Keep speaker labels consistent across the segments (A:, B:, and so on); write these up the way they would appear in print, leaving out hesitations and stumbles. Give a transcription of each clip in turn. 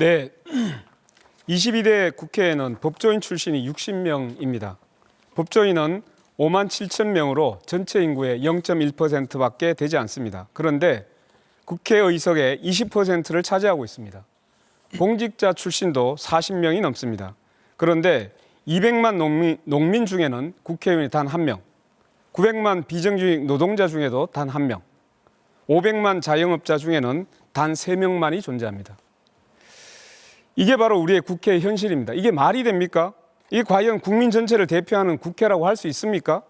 A: 네, 22대 국회에는 법조인 출신이 60명입니다. 법조인은 5만 7천 명으로 전체 인구의 0.1%밖에 되지 않습니다. 그런데 국회의석의 20%를 차지하고 있습니다. 공직자 출신도 40명이 넘습니다. 그런데 200만 농민 중에는 국회의원이 단 1명, 900만 비정규직 노동자 중에도 단 1명, 500만 자영업자 중에는 단 3명만이 존재합니다. 이게 바로 우리의 국회의 현실입니다. 이게 말이 됩니까? 이게 과연 국민 전체를 대표하는 국회라고 할 수 있습니까?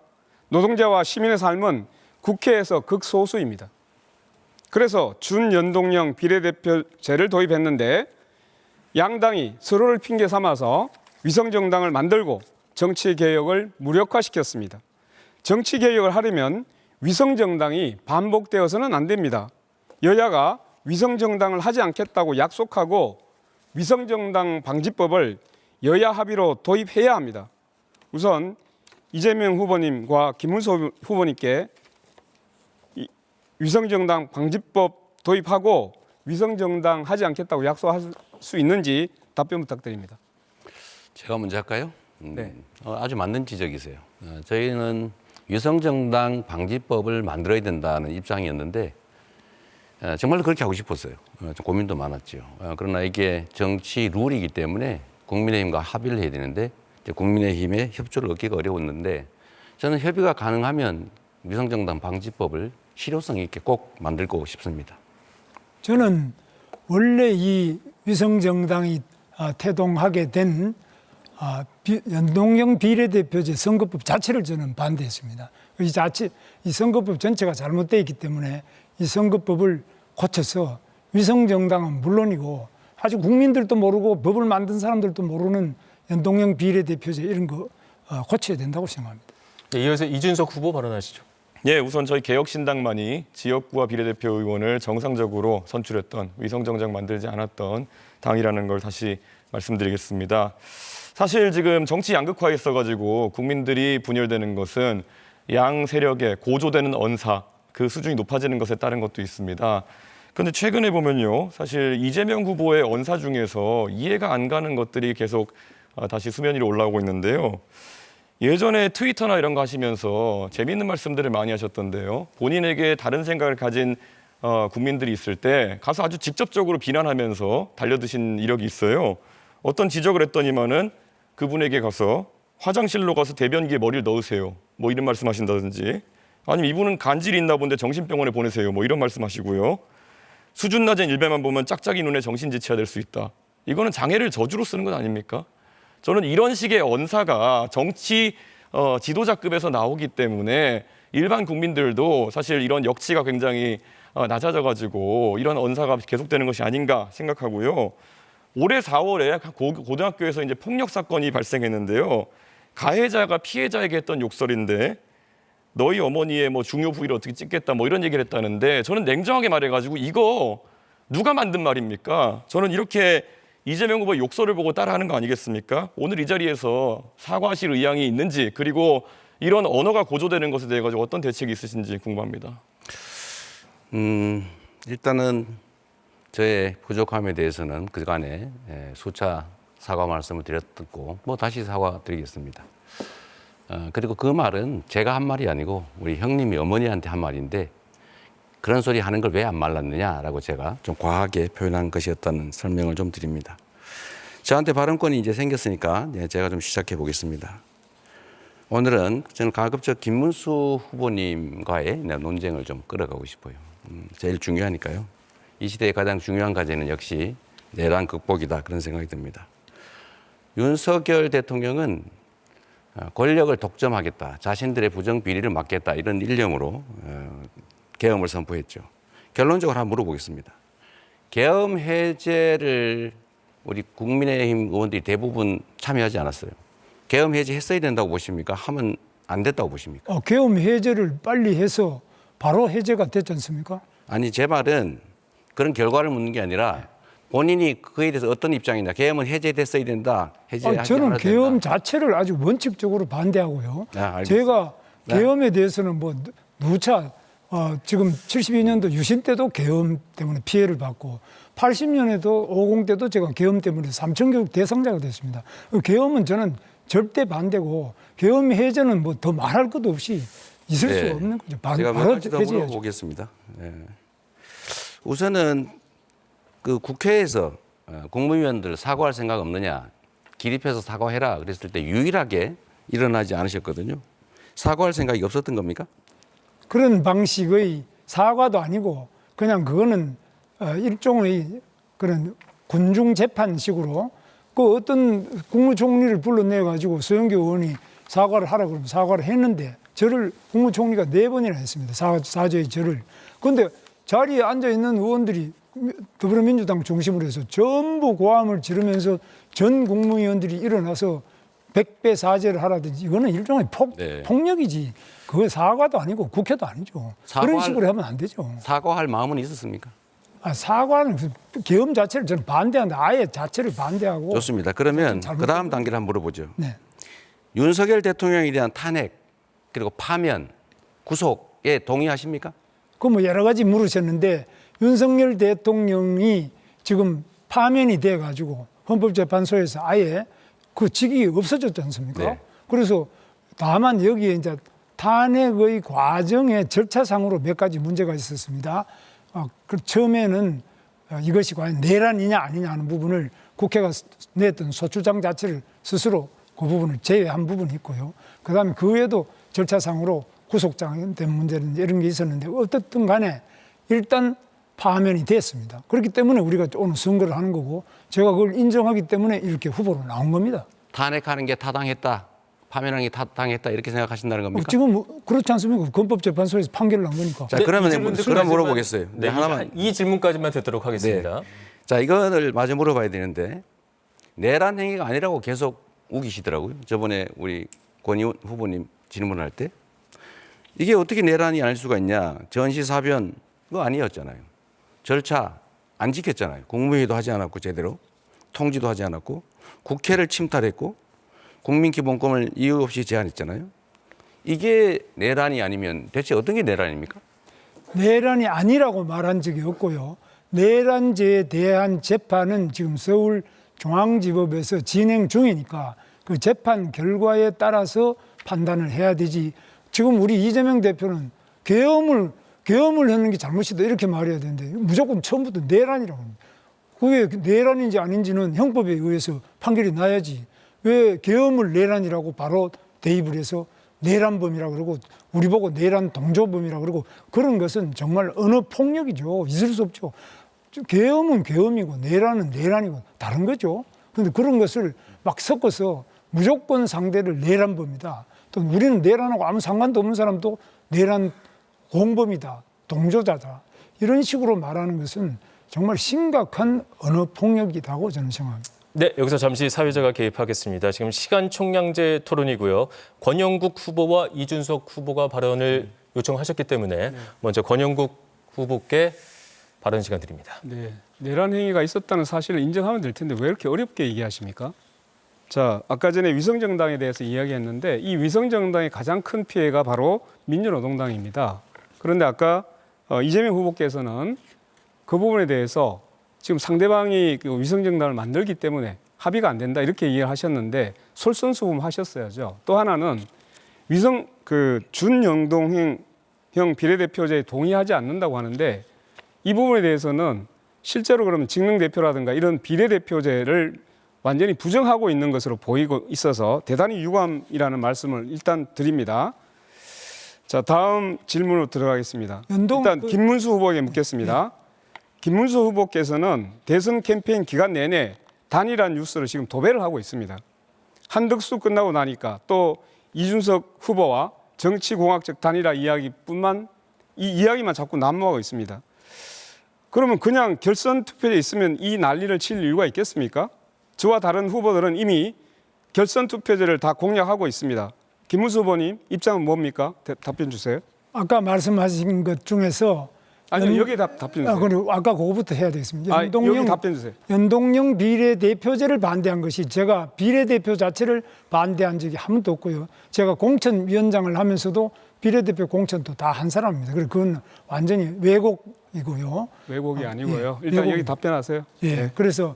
A: 노동자와 시민의 삶은 국회에서 극소수입니다. 그래서 준연동형 비례대표제를 도입했는데 양당이 서로를 핑계 삼아서 위성정당을 만들고 정치개혁을 무력화시켰습니다. 정치개혁을 하려면 위성정당이 반복되어서는 안 됩니다. 여야가 위성정당을 하지 않겠다고 약속하고 위성정당 방지법을 여야 합의로 도입해야 합니다. 우선 이재명 후보님과 김문수 후보님께 위성정당 방지법 도입하고 위성정당 하지 않겠다고 약속할 수 있는지 답변 부탁드립니다.
B: 제가 먼저 할까요?
A: 네.
B: 아주 맞는 지적이세요. 저희는 위성정당 방지법을 만들어야 된다는 입장이었는데 정말로 그렇게 하고 싶었어요. 고민도 많았죠. 그러나 이게 정치 룰이기 때문에 국민의힘과 합의를 해야 되는데 국민의힘의 협조를 얻기가 어려웠는데 저는 협의가 가능하면 위성정당 방지법을 실효성 있게 꼭 만들고 싶습니다.
C: 저는 원래 이 위성정당이 태동하게 된 연동형 비례대표제 선거법 자체를 저는 반대했습니다. 이 선거법 전체가 잘못되어 있기 때문에 이 선거법을 고쳐서 위성정당은 물론이고 아직 국민들도 모르고 법을 만든 사람들도 모르는 연동형 비례대표제 이런 거 고쳐야 된다고 생각합니다.
D: 네, 이어서 이준석 후보 발언하시죠.
E: 예, 우선 저희 개혁신당만이 지역구와 비례대표 의원을 정상적으로 선출했던 위성정당 만들지 않았던 당이라는 걸 다시 말씀드리겠습니다. 사실 지금 정치 양극화에 있어가지고 국민들이 분열되는 것은 양 세력의 고조되는 언사, 그 수준이 높아지는 것에 따른 것도 있습니다. 그런데 최근에 보면요, 사실 이재명 후보의 언사 중에서 이해가 안 가는 것들이 계속 다시 수면 위로 올라오고 있는데요. 예전에 트위터나 이런 거 하시면서 재미있는 말씀들을 많이 하셨던데요. 본인에게 다른 생각을 가진 국민들이 있을 때 가서 아주 직접적으로 비난하면서 달려드신 이력이 있어요. 어떤 지적을 했더니만은 그분에게 가서 화장실로 가서 대변기에 머리를 넣으세요. 뭐 이런 말씀하신다든지, 아니면 이분은 간질이 있나 본데 정신병원에 보내세요. 뭐 이런 말씀하시고요. 수준 낮은 일배만 보면 짝짝이 눈에 정신지체가 될 수 있다. 이거는 장애를 저주로 쓰는 것 아닙니까? 저는 이런 식의 언사가 정치 지도자급에서 나오기 때문에 일반 국민들도 사실 이런 역치가 굉장히 낮아져가지고 이런 언사가 계속되는 것이 아닌가 생각하고요. 올해 4월에 고등학교에서 이제 폭력 사건이 발생했는데요. 가해자가 피해자에게 했던 욕설인데 너희 어머니의 뭐 중요 부위를 어떻게 찍겠다 뭐 이런 얘기를 했다는데 저는 냉정하게 말해가지고 이거 누가 만든 말입니까? 저는 이렇게 이재명 후보 욕설을 보고 따라하는 거 아니겠습니까? 오늘 이 자리에서 사과하실 의향이 있는지, 그리고 이런 언어가 고조되는 것에 대해 가지고 어떤 대책이 있으신지 궁금합니다.
B: 일단은 저의 부족함에 대해서는 그간에 수차 사과 말씀을 드렸고 뭐 다시 사과드리겠습니다. 그리고 그 말은 제가 한 말이 아니고 우리 형님이 어머니한테 한 말인데 그런 소리 하는 걸 왜 안 말랐느냐라고 제가 좀 과하게 표현한 것이었다는 설명을 좀 드립니다. 저한테 발언권이 이제 생겼으니까 제가 좀 시작해 보겠습니다. 오늘은 저는 가급적 김문수 후보님과의 논쟁을 좀 끌어가고 싶어요. 제일 중요하니까요. 이 시대의 가장 중요한 과제는 역시 내란 극복이다, 그런 생각이 듭니다. 윤석열 대통령은 권력을 독점하겠다, 자신들의 부정비리를 막겠다, 이런 일념으로 계엄을 선포했죠. 결론적으로 한번 물어보겠습니다. 계엄 해제를 우리 국민의힘 의원들이 대부분 참여하지 않았어요. 계엄 해제했어야 된다고 보십니까? 하면 안 됐다고 보십니까?
C: 계엄 해제를 빨리 해서 바로 해제가 됐지 않습니까?
B: 아니, 제 말은 그런 결과를 묻는 게 아니라 본인이 그에 대해서 어떤 입장이냐. 계엄은 해제됐어야 된다.
C: 저는 계엄 자체를 아주 원칙적으로 반대하고요. 제가 계엄에 대해서는 뭐 누차 지금 72년도 유신 때도 계엄 때문에 피해를 받고 80년에도 50 때도 제가 계엄 때문에 삼천교육 대상자가 됐습니다. 계엄은 저는 절대 반대고 계엄 해제는 뭐 더 말할 것도 없이 있을
B: 네.
C: 수 없는 거죠.
B: 제가 몇
C: 바로
B: 가지 더
C: 해제해야죠.
B: 물어보겠습니다. 예. 우선은 그 국회에서 국무위원들 사과할 생각 없느냐, 기립해서 사과해라 그랬을 때 유일하게 일어나지 않으셨거든요. 사과할 생각이 없었던 겁니까?
C: 그런 방식의 사과도 아니고 그냥 그거는 일종의 그런 군중 재판식으로 그 어떤 국무총리를 불러내 가지고 소영교 의원이 사과를 하라 그러면 사과를 했는데 저를 국무총리가 4번이나 했습니다. 사죄의 절을. 그런데 자리에 앉아 있는 의원들이 더불어민주당 중심으로 해서 전부 고함을 지르면서 전 국무위원들이 일어나서 100배 사죄를 하라든지 이거는 일종의
B: 네.
C: 폭력이지. 그거 사과도 아니고 국회도 아니죠. 그런 식으로 하면 안 되죠.
B: 사과할 마음은 있었습니까?
C: 사과는 계엄 자체를 저는 반대한다. 아예 자체를 반대하고.
B: 좋습니다. 그러면
C: 잘못-
B: 그 다음 단계를 한번 물어보죠.
C: 네.
B: 윤석열 대통령에 대한 탄핵 그리고 파면, 구속에 동의하십니까?
C: 그 뭐 여러 가지 물으셨는데 윤석열 대통령이 지금 파면이 돼 가지고 헌법재판소에서 아예 그 직이 없어졌지 않습니까?
B: 네.
C: 그래서 다만 여기에 이제 탄핵의 과정의 절차상으로 몇 가지 문제가 있었습니다. 그 처음에는 이것이 과연 내란이냐 아니냐 하는 부분을 국회가 냈던 소추장 자체를 스스로 그 부분을 제외한 부분이 있고요. 그다음에 그 외에도 절차상으로 구속장된 문제는 이런 게 있었는데 어떻든 간에 일단 파면이 됐습니다. 그렇기 때문에 우리가 오늘 선거를 하는 거고 제가 그걸 인정하기 때문에 이렇게 후보로 나온 겁니다.
B: 탄핵하는 게 타당했다, 파면하는 게 타당했다 이렇게 생각하신다는 겁니까?
C: 지금 뭐 그렇지 않습니까? 헌법재판소에서 판결을 난 거니까.
B: 자,
D: 네,
B: 그러면
D: 이 질문도
B: 그럼
D: 하지만-
B: 물어보겠어요.
D: 네,
B: 하나만.
D: 이 질문까지만 듣도록 하겠습니다.
B: 자, 이거를 마저 물어봐야 되는데 내란 행위가 아니라고 계속 우기시더라고요. 저번에 우리 권희원 후보님 질문할 때 이게 어떻게 내란이 아닐 수가 있냐? 전시사변 그거 아니었잖아요. 절차 안 지켰잖아요. 국무회의도 하지 않았고 제대로 통지도 하지 않았고 국회를 침탈했고 국민기본권을 이유 없이 제한했잖아요. 이게 내란이 아니면 대체 어떤 게 내란입니까?
C: 내란이 아니라고 말한 적이 없고요. 내란죄에 대한 재판은 지금 서울중앙지법에서 진행 중이니까 그 재판 결과에 따라서 판단을 해야 되지. 지금 우리 이재명 대표는 계엄을 하는 게 잘못이다 이렇게 말해야 되는데 무조건 처음부터 내란이라고 합니다. 그게 내란인지 아닌지는 형법에 의해서 판결이 나야지. 왜 계엄을 내란이라고 바로 대입을 해서 내란범이라고 그러고 우리 보고 내란 동조범이라고 그러고 그런 것은 정말 언어 폭력이죠. 있을 수 없죠. 계엄은 계엄이고 내란은 내란이고 다른 거죠. 그런데 그런 것을 막 섞어서 무조건 상대를 내란범이다. 또 우리는 내란하고 아무 상관도 없는 사람도 내란 공범이다. 동조자다. 이런 식으로 말하는 것은 정말 심각한 언어 폭력이라고 저는 생각합니다.
D: 네, 여기서 잠시 사회자가 개입하겠습니다. 지금 시간 총량제 토론이고요. 권영국 후보와 이준석 후보가 발언을 요청하셨기 때문에 먼저 권영국 후보께 발언 시간 드립니다.
A: 네, 내란 행위가 있었다는 사실을 인정하면 될 텐데 왜 이렇게 어렵게 얘기하십니까? 자, 아까 전에 위성정당에 대해서 이야기했는데 이 위성정당의 가장 큰 피해가 바로 민주노동당입니다. 그런데 아까 이재명 후보께서는 그 부분에 대해서 지금 상대방이 그 위성정당을 만들기 때문에 합의가 안 된다 이렇게 이해를 하셨는데 솔선수범하셨어야죠. 또 하나는 준영동형 비례대표제에 동의하지 않는다고 하는데 이 부분에 대해서는 실제로 그러면 직능대표라든가 이런 비례대표제를 완전히 부정하고 있는 것으로 보이고 있어서 대단히 유감이라는 말씀을 일단 드립니다. 자, 다음 질문으로 들어가겠습니다. 일단 김문수 후보에게 묻겠습니다. 김문수 후보께서는 대선 캠페인 기간 내내 단일한 뉴스를 지금 도배를 하고 있습니다. 한덕수 끝나고 나니까 또 이준석 후보와 정치공학적 단일화 이야기만 자꾸 난무하고 있습니다. 그러면 그냥 결선 투표에 있으면 이 난리를 칠 이유가 있겠습니까? 저와 다른 후보들은 이미 결선 투표제를 다 공략하고 있습니다. 김문수 후보님 입장은 뭡니까? 답변 주세요.
C: 아까 말씀하신 것 중에서
A: 아니요, 여기 답변 주세요.
C: 그럼 아까 그거부터 해야 되겠습니다.
A: 여기 답변 주세요.
C: 연동형 비례대표제를 반대한 것이 제가 비례대표 자체를 반대한 적이 한 번도 없고요. 제가 공천위원장을 하면서도 비례대표 공천도 다 한 사람입니다. 그리고 그건 완전히 왜곡이고요.
A: 왜곡이 아니고요.
C: 예,
A: 일단
C: 왜곡.
A: 여기 답변하세요.
C: 예,
A: 네.
C: 그래서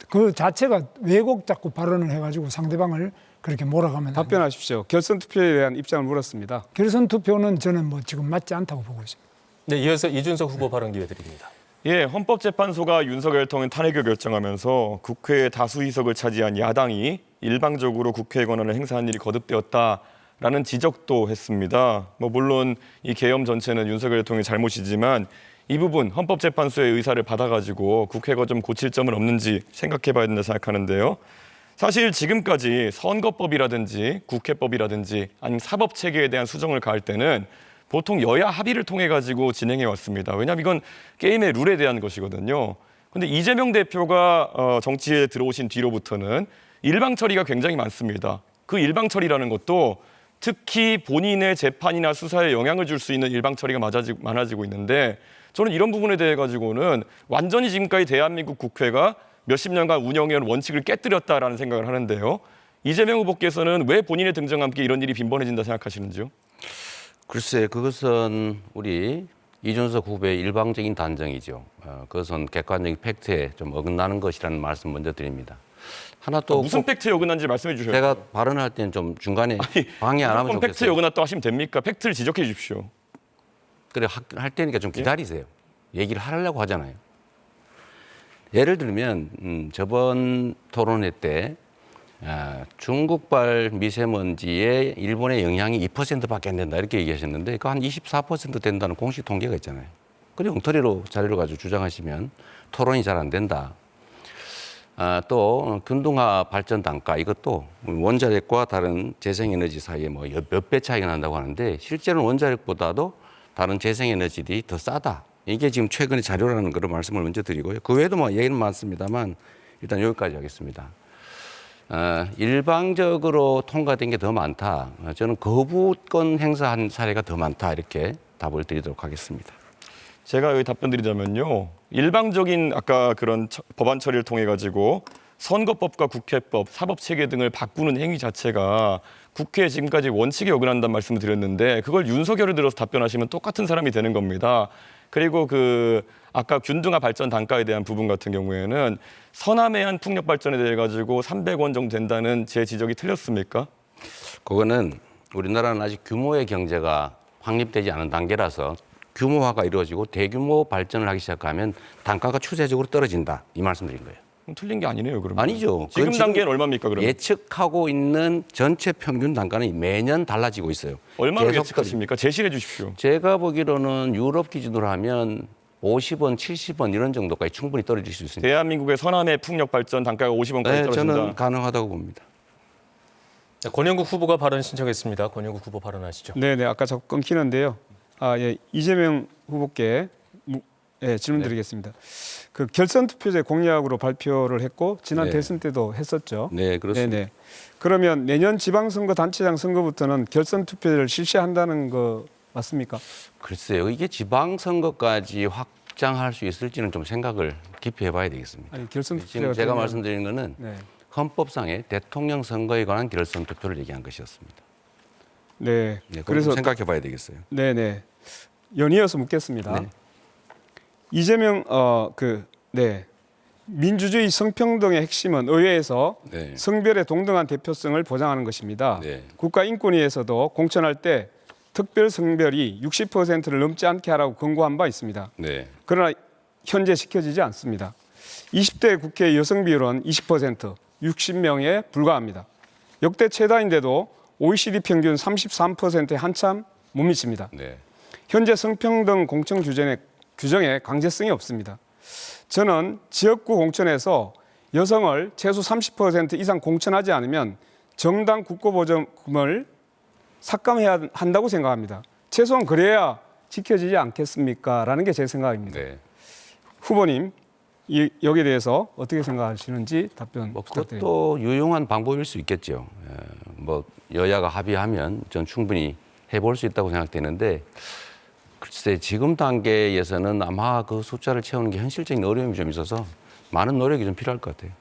C: 그 자체가 왜곡 자꾸 발언을 해가지고 상대방을 그렇게 몰아가면 안 돼요.
A: 답변하십시오. 결선 투표에 대한 입장을 물었습니다.
C: 결선 투표는 저는 뭐 지금 맞지 않다고 보고 있습니다.
D: 네, 이어서 이준석 후보 발언 기회 드립니다.
E: 예, 헌법재판소가 윤석열 통해 탄핵을 결정하면서 국회의 다수 의석을 차지한 야당이 일방적으로 국회의 권한을 행사한 일이 거듭되었다라는 지적도 했습니다. 뭐 물론 이 계엄 전체는 윤석열 대통령의 잘못이지만 이 부분 헌법재판소의 의사를 받아가지고 국회가 좀 고칠 점은 없는지 생각해봐야 된다 생각하는데요. 사실 지금까지 선거법이라든지 국회법이라든지 아니면 사법체계에 대한 수정을 가할 때는 보통 여야 합의를 통해 가지고 진행해 왔습니다. 왜냐하면 이건 게임의 룰에 대한 것이거든요. 그런데 이재명 대표가 정치에 들어오신 뒤로부터는 일방 처리가 굉장히 많습니다. 그 일방 처리라는 것도 특히 본인의 재판이나 수사에 영향을 줄 수 있는 일방 처리가 많아지고 있는데 저는 이런 부분에 대해 가지고는 완전히 지금까지 대한민국 국회가 몇십 년간 운영해온 원칙을 깨뜨렸다라는 생각을 하는데요. 이재명 후보께서는 왜 본인의 등장과 함께 이런 일이 빈번해진다 생각하시는지요?
B: 글쎄, 그것은 우리 이준석 후보의 일방적인 단정이죠. 그것은 객관적인 팩트에 좀 어긋나는 것이라는 말씀 먼저 드립니다. 하나 또
E: 무슨 팩트에 어긋난지 말씀해 주셔야죠.
B: 제가 발언할 때는 좀 중간에 방해 안 하면
E: 무조건 팩트에
B: 좋겠어요.
E: 어긋났다고 하시면 됩니까? 팩트를 지적해 주십시오.
B: 그래 할 때니까 좀 기다리세요. 얘기를 하려고 하잖아요. 예를 들면 저번 토론회 때 중국발 미세먼지에 일본의 영향이 2%밖에 안 된다 이렇게 얘기하셨는데 그 한 24% 된다는 공식 통계가 있잖아요. 그래 엉터리로 자료를 가지고 주장하시면 토론이 잘 안 된다. 또 균등화 발전 단가 이것도 원자력과 다른 재생에너지 사이에 뭐 몇 배 차이가 난다고 하는데 실제로는 원자력보다도 다른 재생에너지들이 더 싸다. 이게 지금 최근의 자료라는 걸 말씀을 먼저 드리고요. 그 외에도 뭐 얘기는 많습니다만 일단 여기까지 하겠습니다. 일방적으로 통과된 게 더 많다. 저는 거부권 행사한 사례가 더 많다. 이렇게 답을 드리도록 하겠습니다.
E: 제가 여기 답변 드리자면요. 일방적인 아까 그런 법안 처리를 통해 가지고 선거법과 국회법, 사법체계 등을 바꾸는 행위 자체가 국회에 지금까지 원칙에 어긋난다는 말씀을 드렸는데 그걸 윤석열을 들어서 답변하시면 똑같은 사람이 되는 겁니다. 그리고 아까 균등화 발전 단가에 대한 부분 같은 경우에는 서남해안 풍력 발전에 대해 가지고 300원 정도 된다는 제 지적이 틀렸습니까?
B: 그거는 우리나라는 아직 규모의 경제가 확립되지 않은 단계라서 규모화가 이루어지고 대규모 발전을 하기 시작하면 단가가 추세적으로 떨어진다. 이 말씀 드린 거예요.
E: 틀린 게 아니네요, 그러면.
B: 아니죠.
E: 지금
B: 그건
E: 단계는 얼마입니까, 그러면?
B: 예측하고 있는 전체 평균 단가는 매년 달라지고 있어요.
E: 얼마로
B: 계속
E: 예측하십니까? 제시해 주십시오.
B: 제가 보기로는 유럽 기준으로 하면 50원, 70원 이런 정도까지 충분히 떨어질 수 있습니다.
E: 대한민국의 서남해 풍력 발전 단가가 50원까지
B: 네,
E: 떨어진다.
B: 저는 가능하다고 봅니다.
D: 자, 권영국 후보가 발언 신청했습니다. 권영국 후보 발언하시죠.
A: 네네, 아까 자꾸 끊기는데요. 예, 이재명 후보께 질문드리겠습니다. 그 결선 투표제 공약으로 발표를 했고 지난
B: 네.
A: 대선 때도 했었죠.
B: 네, 그렇습니다.
A: 네네. 그러면 내년 지방선거 단체장 선거부터는 결선 투표제를 실시한다는 거 맞습니까?
B: 글쎄요, 이게 지방선거까지 확장할 수 있을지는 좀 생각을 깊이 해봐야 되겠습니다.
A: 아니 결선
B: 지금
A: 투표제가
B: 제가
A: 되면-
B: 말씀드린 거는
A: 네.
B: 헌법상의 대통령 선거에 관한 결선 투표를 얘기한 것이었습니다.
A: 네.
B: 네,
A: 그래서
B: 생각해봐야 되겠어요.
A: 네네. 연이어서 묻겠습니다.
B: 네.
A: 이재명 민주주의 성평등의 핵심은 의회에서
B: 네.
A: 성별의 동등한 대표성을 보장하는 것입니다.
B: 네.
A: 국가인권위에서도 공천할 때 특별 성별이 60%를 넘지 않게 하라고 권고한 바 있습니다.
B: 네.
A: 그러나 현재 지켜지지 않습니다. 20대 국회 여성 비율은 20%, 60명에 불과합니다. 역대 최다인데도 OECD 평균 33%에 한참 못 미칩니다.
B: 네.
A: 현재 성평등 공천 규정에 강제성이 없습니다. 저는 지역구 공천에서 여성을 최소 30% 이상 공천하지 않으면 정당 국고보조금을 삭감해야 한다고 생각합니다. 최소한 그래야 지켜지지 않겠습니까? 라는 게 제 생각입니다.
B: 네.
A: 후보님, 여기에 대해서 어떻게 생각하시는지 답변
B: 뭐
A: 부탁드립니다.
B: 그것도 유용한 방법일 수 있겠죠. 뭐 여야가 합의하면 전 충분히 해볼 수 있다고 생각되는데 글쎄 지금 단계에서는 아마 그 숫자를 채우는 게 현실적인 어려움이 좀 있어서 많은 노력이 좀 필요할 것 같아요.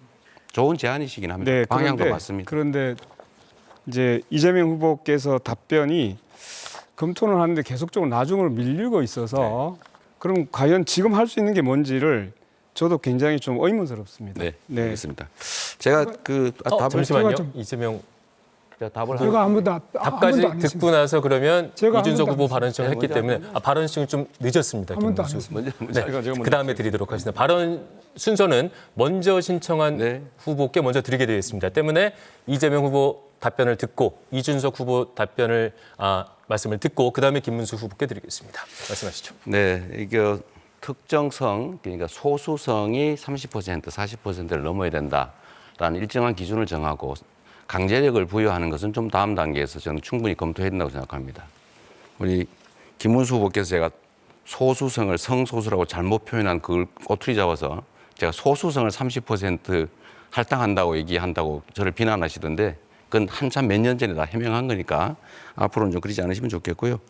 B: 좋은 제안이시긴 합니다.
A: 네,
B: 방향도 맞습니다.
A: 그런데 이제 이재명 후보께서 답변이 검토는 하는데 계속적으로 나중으로 밀리고 있어서 그럼 과연 지금 할 수 있는 게 뭔지를 저도 굉장히 좀 의문스럽습니다.
B: 네,
A: 네.
B: 알겠습니다. 제가 그 답을
D: 잠시만요.
C: 제가 좀-
D: 이재명
B: 제가 답을
C: 제가 아무도
D: 답까지
C: 아무도 안
D: 듣고
C: 했습니다.
D: 나서 그러면
C: 제가
D: 이준석
C: 아무도
D: 후보
C: 안
D: 발언 신청을 했기 때문에 발언 신청이 좀 늦었습니다.
C: 아무도 안
D: 김문수.
C: 했습니다.
B: 먼저
D: 네,
E: 제가
D: 그 다음에 드리도록 하겠습니다. 발언 순서는 먼저 신청한
B: 네.
D: 후보께 먼저 드리게 되어 있습니다. 때문에 이재명 후보 답변을 듣고 이준석 후보 답변을 말씀을 듣고 그 다음에 김문수 후보께 드리겠습니다. 말씀하시죠.
B: 네, 이게 특정성, 그러니까 소수성이 30%, 40%를 넘어야 된다라는 일정한 기준을 정하고 강제력을 부여하는 것은 좀 다음 단계에서 저는 충분히 검토해야 된다고 생각합니다. 우리 김문수 후보께서 제가 소수성을 성소수라고 잘못 표현한 그걸 꼬투리 잡아서 제가 소수성을 30% 할당한다고 얘기한다고 저를 비난하시던데 그건 한참 몇 년 전에 다 해명한 거니까 앞으로는 좀 그러지 않으시면 좋겠고요.